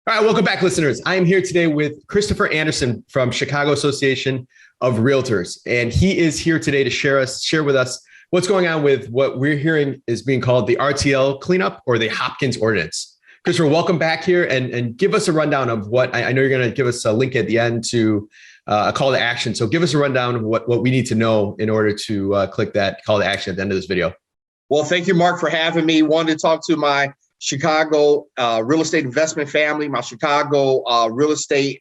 All right, welcome back, listeners. I am here today with Christopher Anderson from Chicago Association of Realtors, and he is here today to share with us what's going on with what we're hearing is being called the RTL cleanup or the Hopkins Ordinance. Christopher, welcome back here, and give us a rundown of what I know you're going to give us a link at the end to a call to action. So give us a rundown of what we need to know in order to click that call to action at the end of this video. Well, thank you, Mark, for having me. Wanted to talk to my Chicago real estate investment family, my Chicago real estate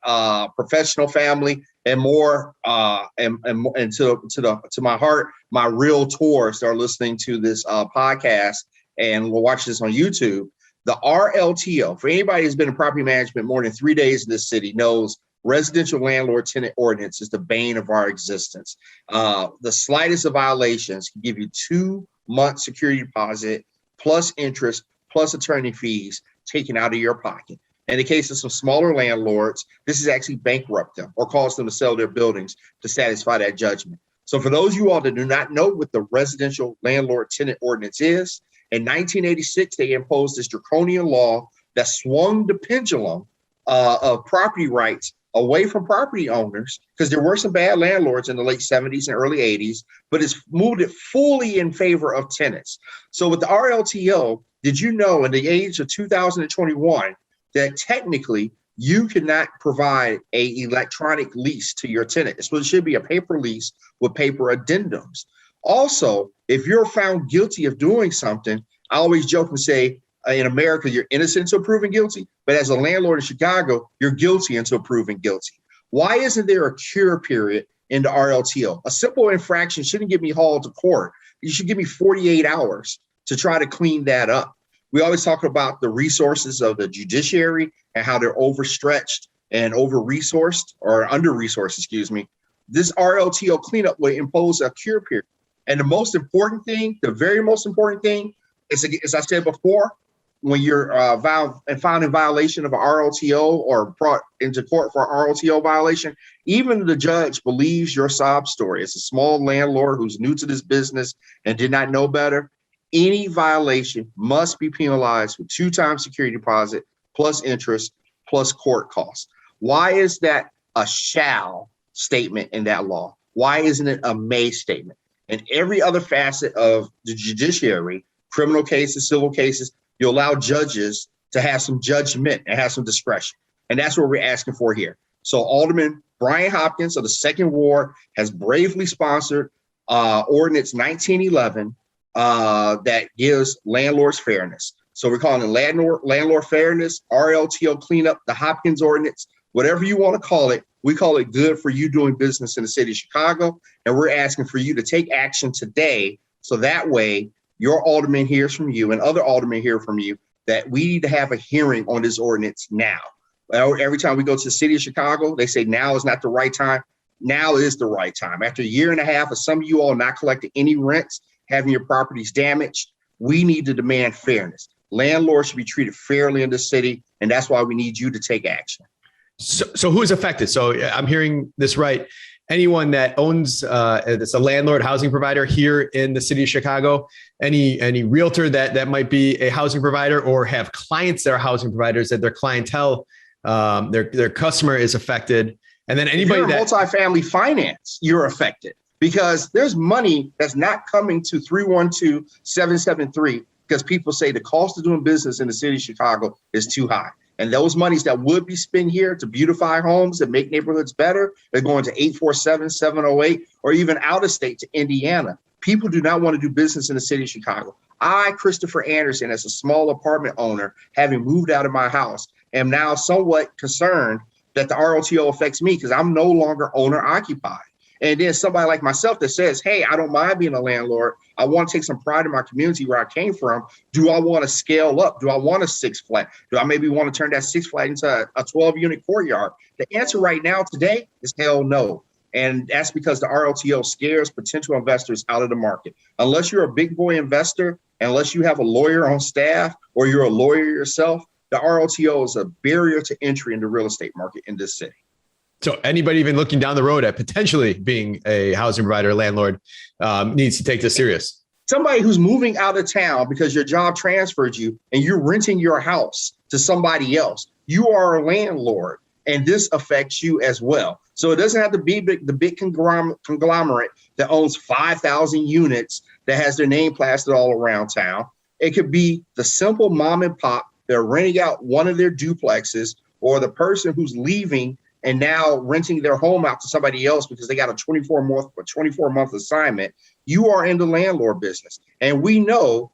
professional family, and more, and to my heart, my realtors that are listening to this podcast and will watch this on YouTube. The RLTO, for anybody who's been in property management more than 3 days in this city, knows residential landlord tenant ordinance is the bane of our existence. The slightest of violations can give you 2 months security deposit plus interest plus attorney fees taken out of your pocket. In the case of some smaller landlords, this is actually bankrupt them or cause them to sell their buildings to satisfy that judgment. So for those of you all that do not know what the residential landlord tenant ordinance is, in 1986, they imposed this draconian law that swung the pendulum of property rights away from property owners, because there were some bad landlords in the late 70s and early 80s, but it's moved it fully in favor of tenants. So with the RLTO, did you know in the age of 2021 that technically you cannot provide an electronic lease to your tenant? So it should be a paper lease with paper addendums. Also, if you're found guilty of doing something, I always joke and say, in America, you're innocent until proven guilty, but as a landlord in Chicago, you're guilty until proven guilty. Why isn't there a cure period in the RLTO? A simple infraction shouldn't get me hauled to court. You should give me 48 hours to try to clean that up. We always talk about the resources of the judiciary and how they're overstretched and over-resourced or under-resourced, excuse me. This RLTO cleanup will impose a cure period. And the most important thing, the very most important thing is, as I said before, when you're found in violation of an RLTO or brought into court for an RLTO violation, even the judge believes your sob story. It's a small landlord who's new to this business and did not know better. Any violation must be penalized with 2 times security deposit plus interest plus court costs. Why is that a shall statement in that law? Why isn't it a may statement? In every other facet of the judiciary, criminal cases, civil cases, you allow judges to have some judgment and have some discretion. And that's what we're asking for here. So Alderman Brian Hopkins of the 2nd Ward has bravely sponsored Ordinance 1911 that gives landlords fairness. So we're calling it landlord fairness, RLTO cleanup, the Hopkins Ordinance, whatever you want to call it. We call it good for you doing business in the city of Chicago. And we're asking for you to take action today. So that way your alderman hears from you and other aldermen hear from you that we need to have a hearing on this ordinance now. Every time we go to the city of Chicago, they say now is not the right time. Now is the right time. After 1.5 years of some of you all not collecting any rents, having your properties damaged, we need to demand fairness. Landlords should be treated fairly in this city, and that's why we need you to take action. So who is affected? So I'm hearing this right. Anyone that owns, it's a landlord housing provider here in the city of Chicago, any realtor that might be a housing provider or have clients that are housing providers, that their clientele, their customer is affected. And then anybody if you're multifamily finance, you're affected because there's money that's not coming to 312-773 because people say the cost of doing business in the city of Chicago is too high. And those monies that would be spent here to beautify homes and make neighborhoods better, they're going to 847-708 or even out of state to Indiana. People do not want to do business in the city of Chicago. I, Christopher Anderson, as a small apartment owner, having moved out of my house, am now somewhat concerned that the RLTO affects me because I'm no longer owner occupied. And then somebody like myself that says, hey, I don't mind being a landlord. I want to take some pride in my community where I came from. Do I want to scale up? Do I want a 6 flat? Do I maybe want to turn that 6 flat into a 12-unit courtyard? The answer right now today is hell no. And that's because the RLTO scares potential investors out of the market. Unless you're a big boy investor, unless you have a lawyer on staff or you're a lawyer yourself, the RLTO is a barrier to entry in the real estate market in this city. So anybody even looking down the road at potentially being a housing provider, landlord, needs to take this serious. Somebody who's moving out of town because your job transferred you and you're renting your house to somebody else. You are a landlord, and this affects you as well. So it doesn't have to be the big conglomerate that owns 5,000 units that has their name plastered all around town. It could be the simple mom and pop. They're renting out one of their duplexes, or the person who's leaving and now renting their home out to somebody else because they got a 24-month assignment. You are in the landlord business. And we know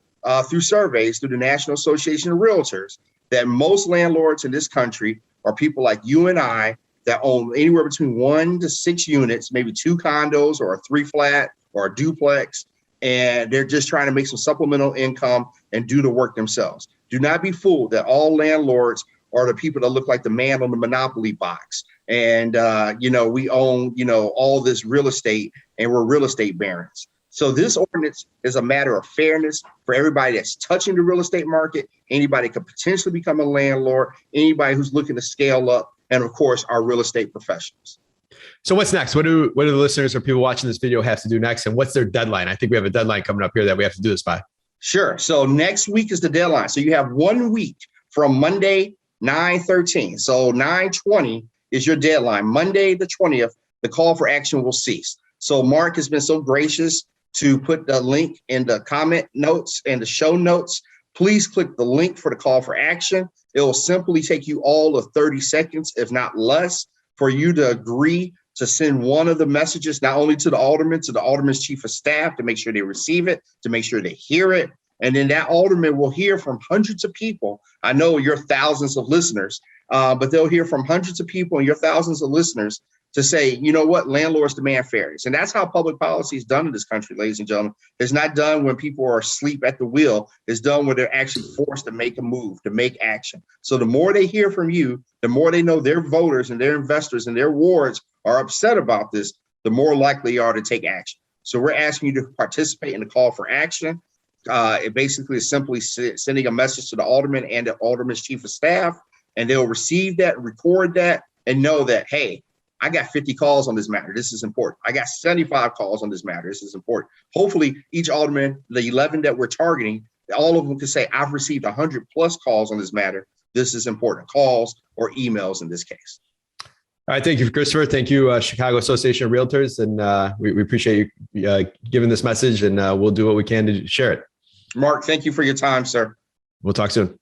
through surveys, through the National Association of Realtors, that most landlords in this country are people like you and I that own anywhere between 1 to 6 units, maybe 2 condos or a 3-flat or a duplex. And they're just trying to make some supplemental income and do the work themselves. Do not be fooled that all landlords are the people that look like the man on the Monopoly box. And, we own, all this real estate, and we're real estate barons. So this ordinance is a matter of fairness for everybody that's touching the real estate market. Anybody could potentially become a landlord, anybody who's looking to scale up, and of course, our real estate professionals. So what's next? What do the listeners or people watching this video have to do next? And what's their deadline? I think we have a deadline coming up here that we have to do this by. Sure. So next week is the deadline. So you have 1 week from Monday, 9/13. So 9/20 is your deadline. Monday, the 20th, the call for action will cease. So Mark has been so gracious to put the link in the comment notes and the show notes. Please click the link for the call for action. It will simply take you all of 30 seconds, if not less, for you to agree to send one of the messages, not only to the alderman's chief of staff, to make sure they receive it, to make sure they hear it. And then that alderman will hear from hundreds of people. I know your thousands of listeners, but they'll hear from hundreds of people and your thousands of listeners to say, you know what, landlords demand fairness. And that's how public policy is done in this country, ladies and gentlemen. It's not done when people are asleep at the wheel. It's done when they're actually forced to make a move, to make action. So the more they hear from you, the more they know their voters and their investors and their wards are upset about this, the more likely you are to take action. So we're asking you to participate in the call for action. It basically is simply sending a message to the alderman and the alderman's chief of staff, and they'll receive that, record that, and know that, hey, I got 50 calls on this matter. This is important. I got 75 calls on this matter. This is important. Hopefully, each alderman, the 11 that we're targeting, all of them can say, I've received 100 plus calls on this matter. This is important. Calls or emails in this case. All right. Thank you, Christopher. Thank you, Chicago Association of Realtors. And we appreciate you giving this message, and we'll do what we can to share it. Mark, thank you for your time, sir. We'll talk soon.